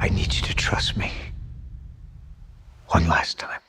I need you to trust me. One last time.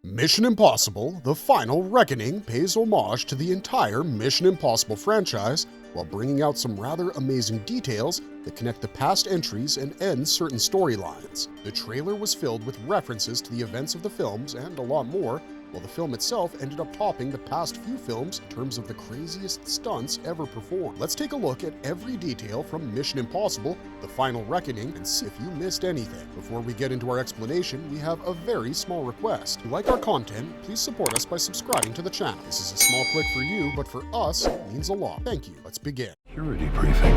Mission Impossible: The Final Reckoning pays homage to the entire Mission Impossible franchise while bringing out some rather amazing details that connect the past entries and end certain storylines. The trailer was filled with references to the events of the films and a lot more, while the film itself ended up topping the past few films in terms of the craziest stunts ever performed. Let's take a look at every detail from Mission Impossible: The Final Reckoning and see if you missed anything. Before we get into our explanation, we have a very small request. If you like our content, please support us by subscribing to the channel. This is a small click for you, but for us, it means a lot. Thank you. Let's begin. Security briefing.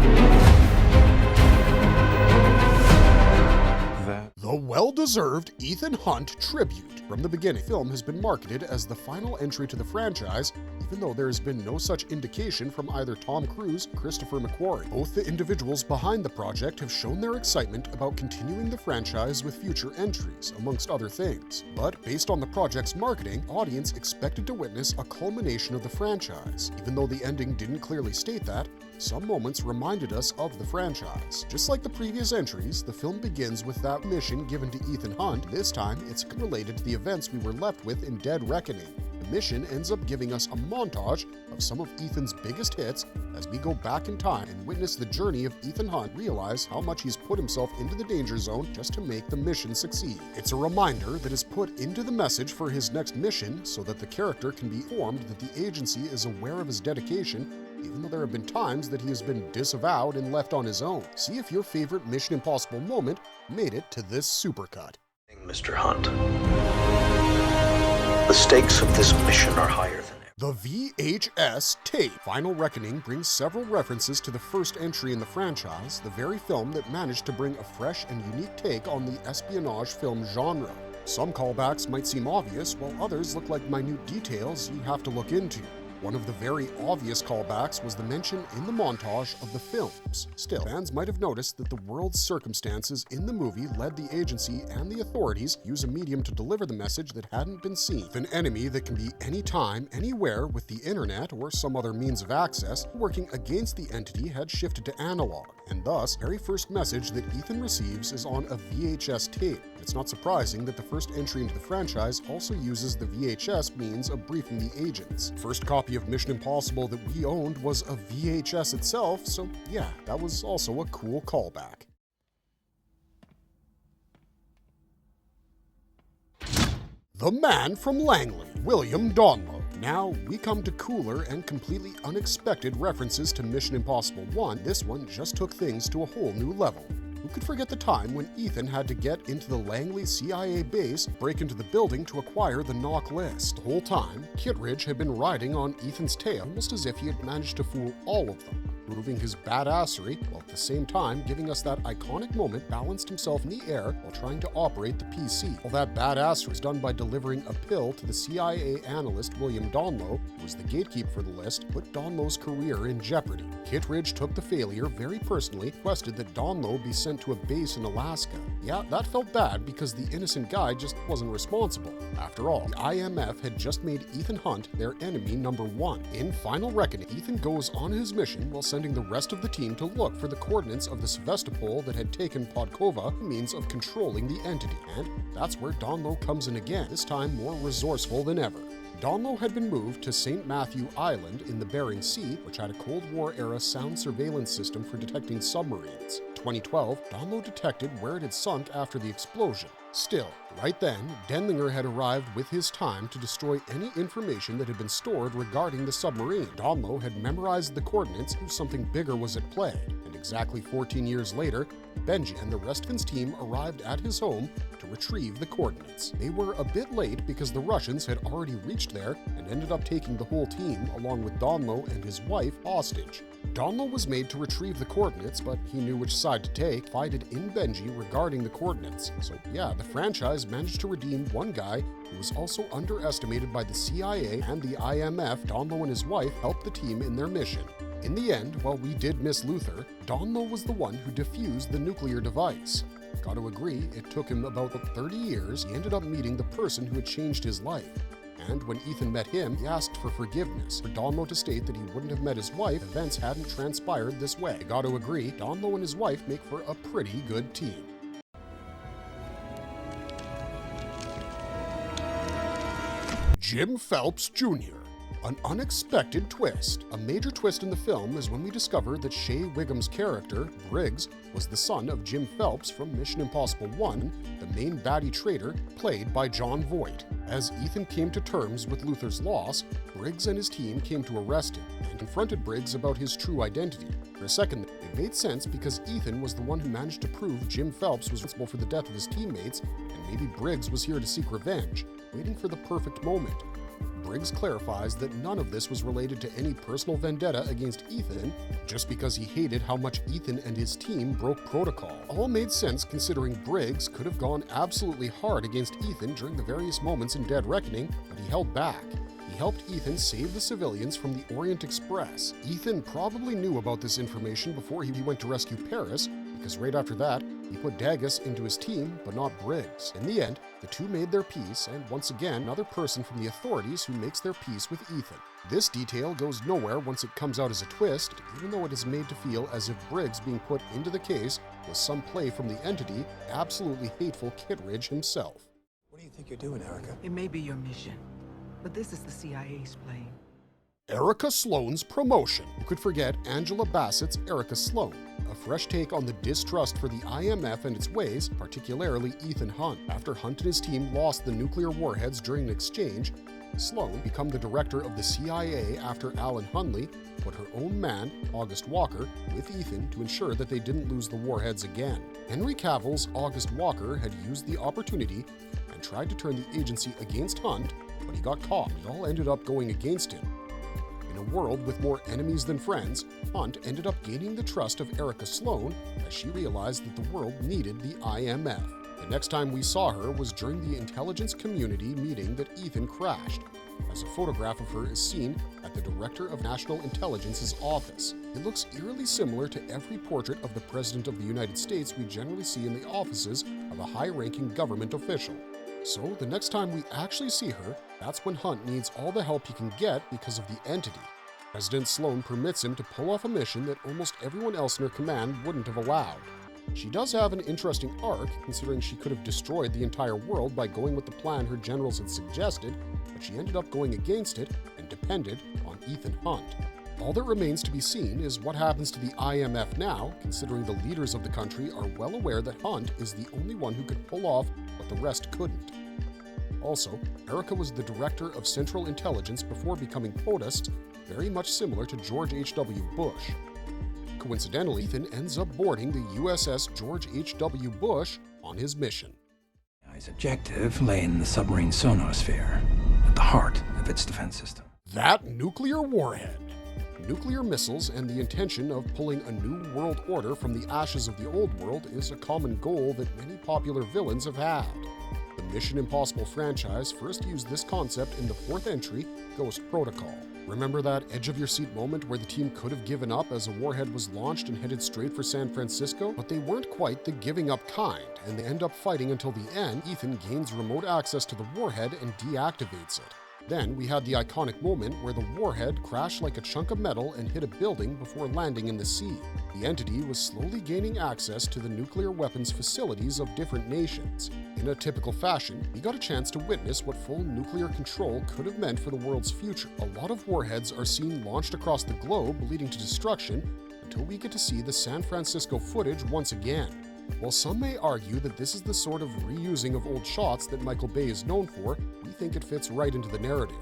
The well-deserved Ethan Hunt tribute. From the beginning, the film has been marketed as the final entry to the franchise, even though there has been no such indication from either Tom Cruise or Christopher McQuarrie. Both the individuals behind the project have shown their excitement about continuing the franchise with future entries, amongst other things. But based on the project's marketing, audience expected to witness a culmination of the franchise. Even though the ending didn't clearly state that, some moments reminded us of the franchise. Just like the previous entries, the film begins with that mission given to Ethan Hunt. This time, it's related to the events we were left with in Dead Reckoning. The mission ends up giving us a montage of some of Ethan's biggest hits as we go back in time and witness the journey of Ethan Hunt, realize how much he's put himself into the danger zone just to make the mission succeed. It's a reminder that is put into the message for his next mission so that the character can be informed that the agency is aware of his dedication, even though there have been times that he has been disavowed and left on his own. See if your favorite Mission Impossible moment made it to this supercut. Mr. Hunt, the stakes of this mission are higher than ever. The VHS tape. Final Reckoning brings several references to the first entry in the franchise, the very film that managed to bring a fresh and unique take on the espionage film genre. Some callbacks might seem obvious, while others look like minute details you have to look into. One of the very obvious callbacks was the mention in the montage of the films. Still, fans might have noticed that the world's circumstances in the movie led the agency and the authorities use a medium to deliver the message that hadn't been seen. If an enemy that can be anytime, anywhere with the internet or some other means of access working against the entity had shifted to analog, and thus, the very first message that Ethan receives is on a VHS tape. It's not surprising that the first entry into the franchise also uses the VHS means of briefing the agents. First copy of Mission Impossible that we owned was a VHS itself, so yeah, that was also a cool callback. The man from Langley, William Donlow. Now, we come to cooler and completely unexpected references to Mission Impossible 1. This one just took things to a whole new level. Who could forget the time when Ethan had to get into the Langley CIA base, break into the building to acquire the knock list? The whole time, Kittredge had been riding on Ethan's tail, almost as if he had managed to fool all of them, proving his badassery, while at the same time giving us that iconic moment balanced himself in the air while trying to operate the PC. All that badassery was done by delivering a pill to the CIA analyst William Donlow, who was the gatekeeper for the list, put Donlow's career in jeopardy. Kittredge took the failure very personally, requested that Donlow be sent to a base in Alaska. Yeah, that felt bad because the innocent guy just wasn't responsible. After all, the IMF had just made Ethan Hunt their enemy number one. In Final Reckoning, Ethan goes on his mission while sending the rest of the team to look for the coordinates of the Sevastopol that had taken Podkova, a means of controlling the entity. And that's where Donlow comes in again, this time more resourceful than ever. Donlow had been moved to St. Matthew Island in the Bering Sea, which had a Cold War-era sound surveillance system for detecting submarines. In 2012, Donlow detected where it had sunk after the explosion. Still, right then, Denlinger had arrived with his time to destroy any information that had been stored regarding the submarine. Donlow had memorized the coordinates, knew something bigger was at play, and exactly 14 years later, Benji and the rest of his team arrived at his home to retrieve the coordinates. They were a bit late because the Russians had already reached there and ended up taking the whole team, along with Donlow and his wife, hostage. Donlow was made to retrieve the coordinates, but he knew which side to take, confided in Benji regarding the coordinates. So yeah, the franchise managed to redeem one guy who was also underestimated by the CIA and the IMF. Donlow and his wife helped the team in their mission. In the end, while we did miss Luther, Donlow was the one who defused the nuclear device. Gotta agree, it took him about 30 years. He ended up meeting the person who had changed his life. And when Ethan met him, he asked for forgiveness, for Donlow to state that he wouldn't have met his wife if events hadn't transpired this way. I gotta agree, Donlow and his wife make for a pretty good team. Jim Phelps Jr. An unexpected twist. A major twist in the film is when we discover that Shea Whigham's character, Briggs, was the son of Jim Phelps from Mission Impossible 1, the main baddie traitor, played by Jon Voight. As Ethan came to terms with Luther's loss, Briggs and his team came to arrest him and confronted Briggs about his true identity. For a second, it made sense because Ethan was the one who managed to prove Jim Phelps was responsible for the death of his teammates, and maybe Briggs was here to seek revenge, waiting for the perfect moment. Briggs clarifies that none of this was related to any personal vendetta against Ethan, just because he hated how much Ethan and his team broke protocol. All made sense considering Briggs could have gone absolutely hard against Ethan during the various moments in Dead Reckoning, but he held back. He helped Ethan save the civilians from the Orient Express. Ethan probably knew about this information before he went to rescue Paris, because right after that, he put Dagas into his team, but not Briggs. In the end, the two made their peace, and once again, another person from the authorities who makes their peace with Ethan. This detail goes nowhere once it comes out as a twist, even though it is made to feel as if Briggs being put into the case was some play from the entity, absolutely hateful Kittredge himself. What do you think you're doing, Erica? It may be your mission, but this is the CIA's playing. Erica Sloan's promotion. Who could forget Angela Bassett's Erica Sloan? A fresh take on the distrust for the IMF and its ways, particularly Ethan Hunt. After Hunt and his team lost the nuclear warheads during an exchange, Sloan became the director of the CIA after Alan Hunley put her own man, August Walker, with Ethan to ensure that they didn't lose the warheads again. Henry Cavill's August Walker had used the opportunity and tried to turn the agency against Hunt, but he got caught. It all ended up going against him. In a world with more enemies than friends, Hunt ended up gaining the trust of Erica Sloan as she realized that the world needed the IMF. The next time we saw her was during the intelligence community meeting that Ethan crashed, as a photograph of her is seen at the Director of National Intelligence's office. It looks eerily similar to every portrait of the President of the United States we generally see in the offices of a high-ranking government official. So the next time we actually see her, that's when Hunt needs all the help he can get because of the entity. President Sloan permits him to pull off a mission that almost everyone else in her command wouldn't have allowed. She does have an interesting arc, considering she could have destroyed the entire world by going with the plan her generals had suggested, but she ended up going against it and depended on Ethan Hunt. All that remains to be seen is what happens to the IMF now, considering the leaders of the country are well aware that Hunt is the only one who could pull off what the rest couldn't. Also, Erica was the director of Central Intelligence before becoming POTUS, very much similar to George H.W. Bush. Coincidentally, Ethan ends up boarding the USS George H.W. Bush on his mission. His objective lay in the submarine sonar sphere, at the heart of its defense system. That nuclear warhead. Nuclear missiles and the intention of pulling a new world order from the ashes of the old world is a common goal that many popular villains have had. The Mission Impossible franchise first used this concept in the fourth entry, Ghost Protocol. Remember that edge-of-your-seat moment where the team could have given up as a warhead was launched and headed straight for San Francisco? But they weren't quite the giving up kind, and they end up fighting until the end. Ethan gains remote access to the warhead and deactivates it. Then we had the iconic moment where the warhead crashed like a chunk of metal and hit a building before landing in the sea. The entity was slowly gaining access to the nuclear weapons facilities of different nations. In a typical fashion, we got a chance to witness what full nuclear control could have meant for the world's future. A lot of warheads are seen launched across the globe, leading to destruction, until we get to see the San Francisco footage once again. While some may argue that this is the sort of reusing of old shots that Michael Bay is known for, we think it fits right into the narrative.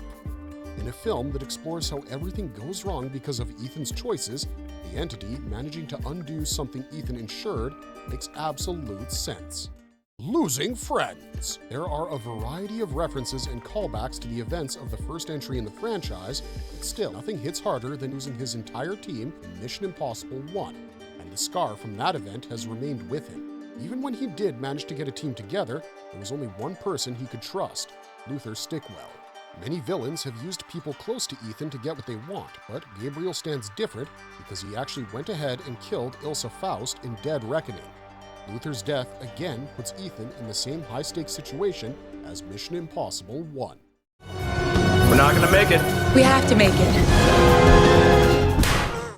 In a film that explores how everything goes wrong because of Ethan's choices, the entity managing to undo something Ethan ensured makes absolute sense. Losing friends. There are a variety of references and callbacks to the events of the first entry in the franchise, but still, nothing hits harder than losing his entire team in Mission Impossible 1. And the scar from that event has remained with him. Even when he did manage to get a team together, there was only one person he could trust, Luther Stickwell. Many villains have used people close to Ethan to get what they want, but Gabriel stands different because he actually went ahead and killed Ilsa Faust in Dead Reckoning. Luther's death again puts Ethan in the same high-stakes situation as Mission Impossible 1. We're not gonna make it. We have to make it.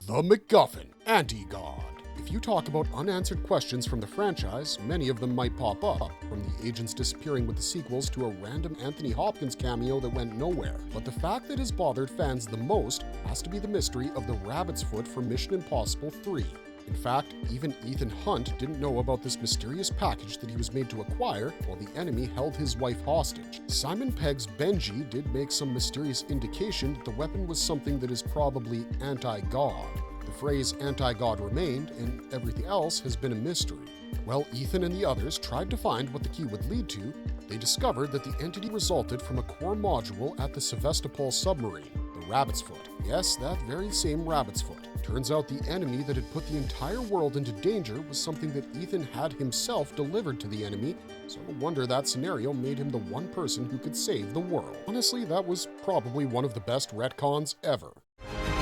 The MacGuffin, Anti-God. If you talk about unanswered questions from the franchise, many of them might pop up, from the agents disappearing with the sequels to a random Anthony Hopkins cameo that went nowhere. But the fact that has bothered fans the most has to be the mystery of the rabbit's foot for Mission Impossible 3. In fact, even Ethan Hunt didn't know about this mysterious package that he was made to acquire while the enemy held his wife hostage. Simon Pegg's Benji did make some mysterious indication that the weapon was something that is probably anti-God. The phrase anti-God remained, and everything else has been a mystery. While Ethan and the others tried to find what the key would lead to, they discovered that the entity resulted from a core module at the Sevastopol submarine, the Rabbit's Foot. Yes, that very same Rabbit's Foot. Turns out the enemy that had put the entire world into danger was something that Ethan had himself delivered to the enemy, so no wonder that scenario made him the one person who could save the world. Honestly, that was probably one of the best retcons ever.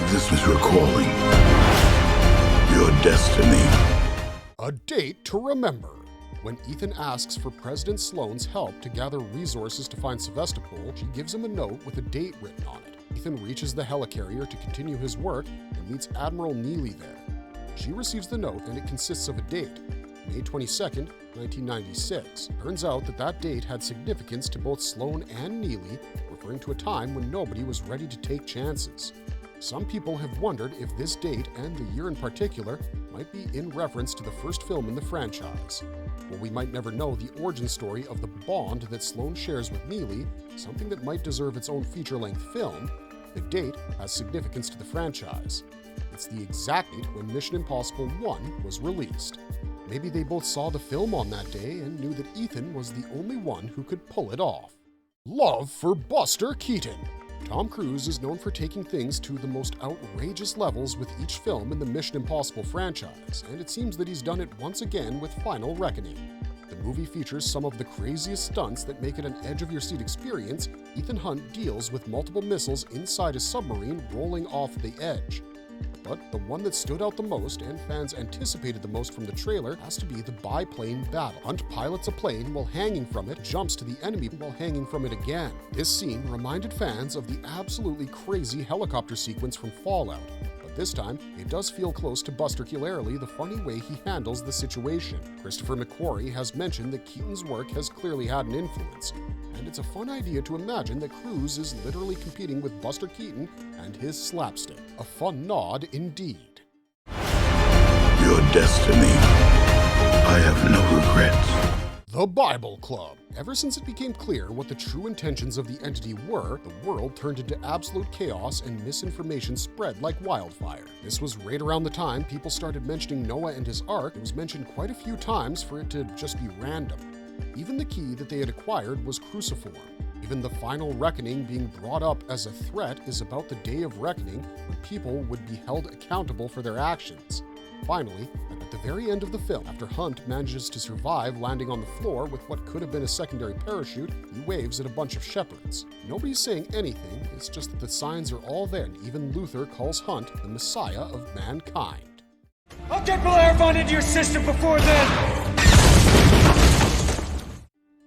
This was your calling. Your destiny. A date to remember. When Ethan asks for President Sloan's help to gather resources to find Sevastopol, she gives him a note with a date written on it. Ethan reaches the helicarrier to continue his work and meets Admiral Neely there. She receives the note and it consists of a date, May 22nd, 1996. Turns out that that date had significance to both Sloan and Neely, referring to a time when nobody was ready to take chances. Some people have wondered if this date, and the year in particular, might be in reference to the first film in the franchise. While we might never know the origin story of the bond that Sloan shares with Neely, something that might deserve its own feature-length film, the date has significance to the franchise. It's the exact date when Mission Impossible 1 was released. Maybe they both saw the film on that day and knew that Ethan was the only one who could pull it off. Love for Buster Keaton. Tom Cruise is known for taking things to the most outrageous levels with each film in the Mission Impossible franchise, and it seems that he's done it once again with Final Reckoning. The movie features some of the craziest stunts that make it an edge-of-your-seat experience. Ethan Hunt deals with multiple missiles inside a submarine rolling off the edge. But the one that stood out the most and fans anticipated the most from the trailer has to be the biplane battle. Hunt pilots a plane while hanging from it, jumps to the enemy while hanging from it again. This scene reminded fans of the absolutely crazy helicopter sequence from Fallout. But this time, it does feel close to Buster Keaton, the funny way he handles the situation. Christopher McQuarrie has mentioned that Keaton's work has clearly had an influence. And it's a fun idea to imagine that Cruise is literally competing with Buster Keaton and his slapstick. A fun nod indeed. Your destiny. I have no regrets. The Bible Club. Ever since it became clear what the true intentions of the entity were, the world turned into absolute chaos and misinformation spread like wildfire. This was right around the time people started mentioning Noah and his ark. It was mentioned quite a few times for it to just be random. Even the key that they had acquired was cruciform. Even the final reckoning being brought up as a threat is about the day of reckoning when people would be held accountable for their actions. Finally, at the very end of the film, after Hunt manages to survive landing on the floor with what could have been a secondary parachute, he waves at a bunch of shepherds. Nobody's saying anything, it's just that the signs are all there, and even Luther calls Hunt the Messiah of mankind. I'll get Bellerophon into your system before then!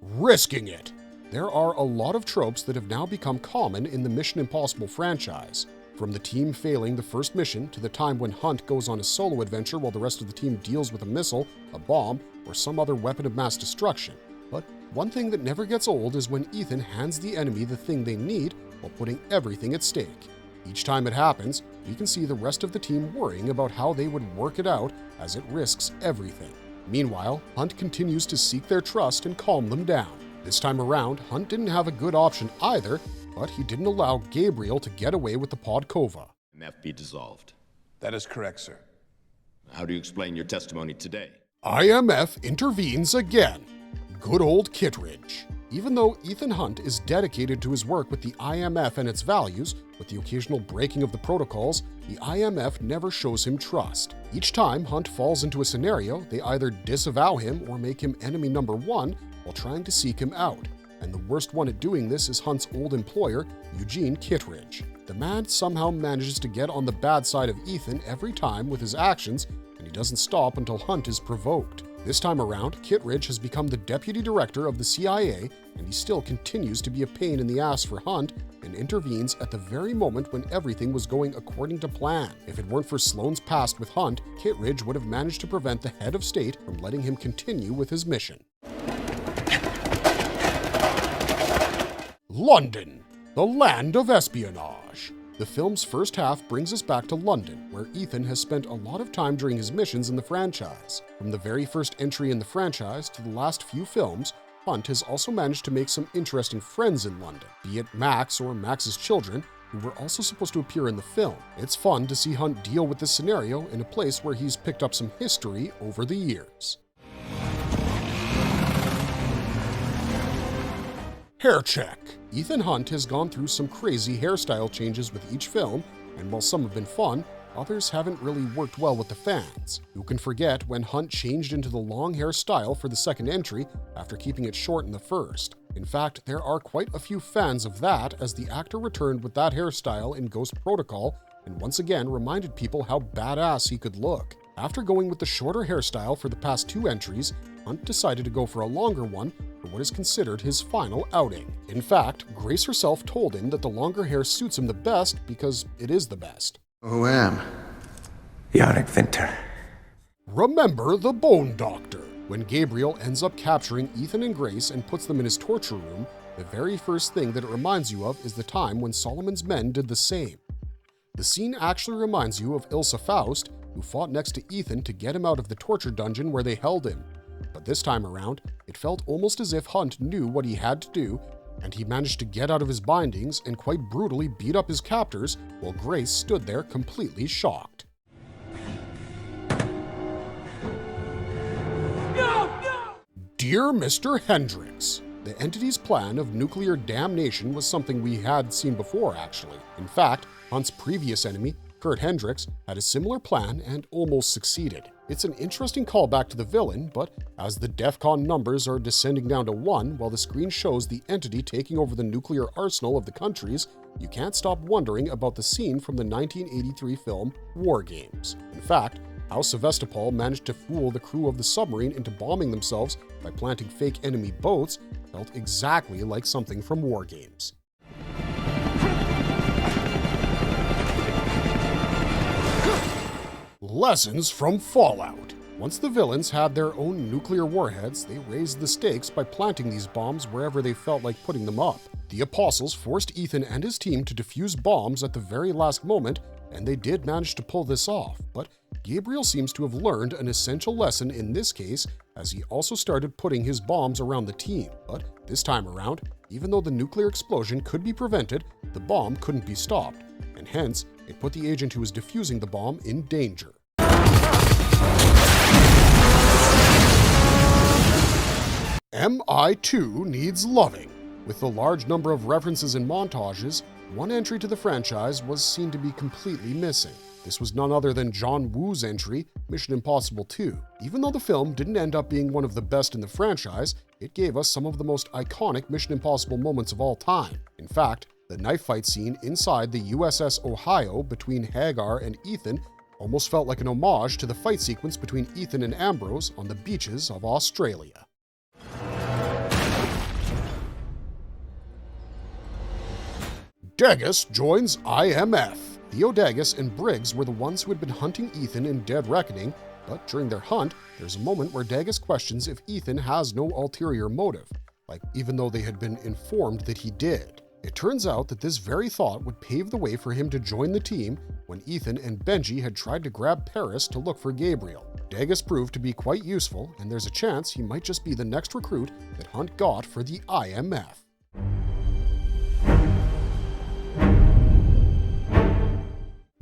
Risking it. There are a lot of tropes that have now become common in the Mission Impossible franchise. From the team failing the first mission to the time when Hunt goes on a solo adventure while the rest of the team deals with a missile, a bomb, or some other weapon of mass destruction. But one thing that never gets old is when Ethan hands the enemy the thing they need while putting everything at stake. Each time it happens, we can see the rest of the team worrying about how they would work it out as it risks everything. Meanwhile, Hunt continues to seek their trust and calm them down. This time around, Hunt didn't have a good option either, but he didn't allow Gabriel to get away with the Podkova. IMF be dissolved. That is correct, sir. How do you explain your testimony today? IMF intervenes again. Good old Kittredge. Even though Ethan Hunt is dedicated to his work with the IMF and its values, with the occasional breaking of the protocols, the IMF never shows him trust. Each time Hunt falls into a scenario, they either disavow him or make him enemy number one while trying to seek him out. And the worst one at doing this is Hunt's old employer, Eugene Kittredge. The man somehow manages to get on the bad side of Ethan every time with his actions, and he doesn't stop until Hunt is provoked. This time around, Kittredge has become the deputy director of the CIA, and he still continues to be a pain in the ass for Hunt, and intervenes at the very moment when everything was going according to plan. If it weren't for Sloan's past with Hunt, Kittredge would have managed to prevent the head of state from letting him continue with his mission. London, the land of espionage. The film's first half brings us back to London, where Ethan has spent a lot of time during his missions in the franchise. From the very first entry in the franchise to the last few films, Hunt has also managed to make some interesting friends in London, be it Max or Max's children, who were also supposed to appear in the film. It's fun to see Hunt deal with this scenario in a place where he's picked up some history over the years. Hair check. Ethan Hunt has gone through some crazy hairstyle changes with each film, and while some have been fun, others haven't really worked well with the fans. Who can forget when Hunt changed into the long hairstyle for the second entry after keeping it short in the first? In fact, there are quite a few fans of that, as the actor returned with that hairstyle in Ghost Protocol and once again reminded people how badass he could look. After going with the shorter hairstyle for the past two entries, Hunt decided to go for a longer one for what is considered his final outing. In fact, Grace herself told him that the longer hair suits him the best because it is the best. Who am? Yannick Winter. Remember the Bone Doctor. When Gabriel ends up capturing Ethan and Grace and puts them in his torture room, the very first thing that it reminds you of is the time when Solomon's men did the same. The scene actually reminds you of Ilsa Faust, who fought next to Ethan to get him out of the torture dungeon where they held him. But this time around, it felt almost as if Hunt knew what he had to do, and he managed to get out of his bindings and quite brutally beat up his captors while Grace stood there completely shocked. Dear Mr. Hendricks, the entity's plan of nuclear damnation was something we had seen before, actually. In fact, Hunt's previous enemy, Kurt Hendricks, had a similar plan and almost succeeded. It's an interesting callback to the villain, but as the DEFCON numbers are descending down to 1 while the screen shows the entity taking over the nuclear arsenal of the countries, you can't stop wondering about the scene from the 1983 film War Games. In fact, how Sevastopol managed to fool the crew of the submarine into bombing themselves by planting fake enemy boats felt exactly like something from War Games. Lessons from Fallout. Once the villains had their own nuclear warheads, they raised the stakes by planting these bombs wherever they felt like putting them up. The Apostles forced Ethan and his team to defuse bombs at the very last moment, and they did manage to pull this off. But Gabriel seems to have learned an essential lesson in this case, as he also started putting his bombs around the team. But this time around, even though the nuclear explosion could be prevented, the bomb couldn't be stopped, and hence, it put the agent who was defusing the bomb in danger. MI2 needs loving. With the large number of references and montages, one entry to the franchise was seen to be completely missing. This was none other than John Woo's entry, Mission Impossible 2. Even though the film didn't end up being one of the best in the franchise, it gave us some of the most iconic Mission Impossible moments of all time. In fact, the knife fight scene inside the USS Ohio between Hagar and Ethan almost felt like an homage to the fight sequence between Ethan and Ambrose on the beaches of Australia. Dagas joins IMF. Theo Dagas and Briggs were the ones who had been hunting Ethan in Dead Reckoning, but during their hunt, there's a moment where Dagas questions if Ethan has no ulterior motive, like even though they had been informed that he did. It turns out that this very thought would pave the way for him to join the team when Ethan and Benji had tried to grab Paris to look for Gabriel. Dagas proved to be quite useful, and there's a chance he might just be the next recruit that Hunt got for the IMF.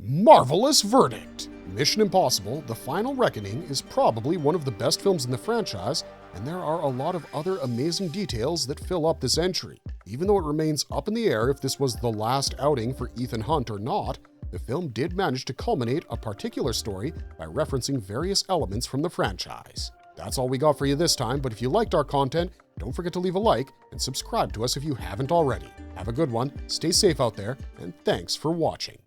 Marvelous verdict! Mission Impossible: The Final Reckoning is probably one of the best films in the franchise, and there are a lot of other amazing details that fill up this entry. Even though it remains up in the air if this was the last outing for Ethan Hunt or not, the film did manage to culminate a particular story by referencing various elements from the franchise. That's all we got for you this time, but if you liked our content, don't forget to leave a like and subscribe to us if you haven't already. Have a good one, stay safe out there, and thanks for watching.